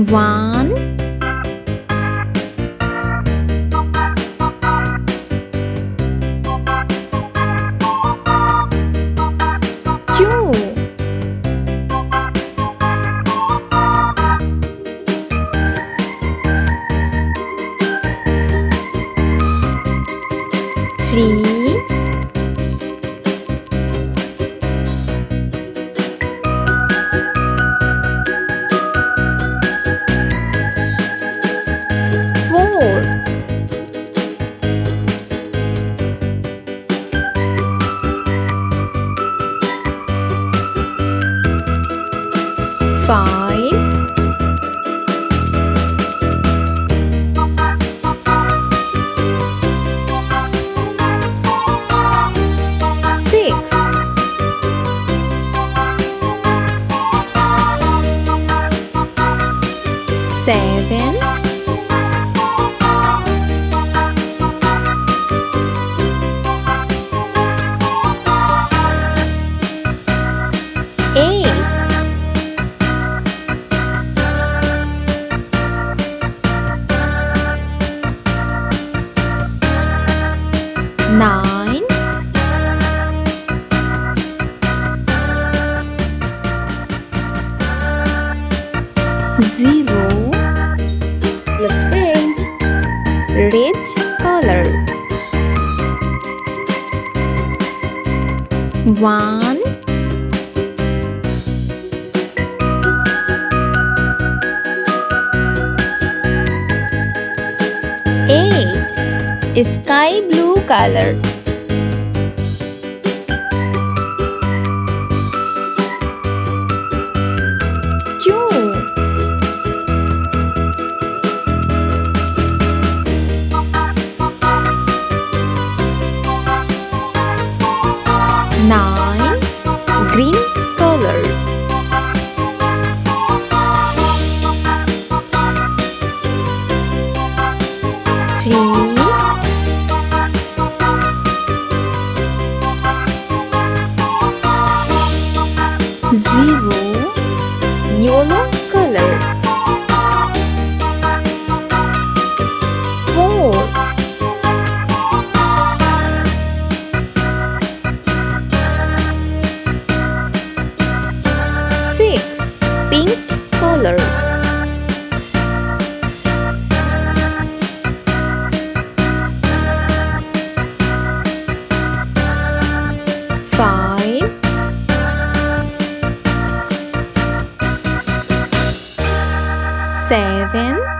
1, 2, 3, 4, 5, 6, 7, 8, 9, 0. Let's paint. Red color. 1, 8. Sky blue color. 2, 9. Green color. 3, 0. Yellow color. 4, 6. Pink color. 5, 7,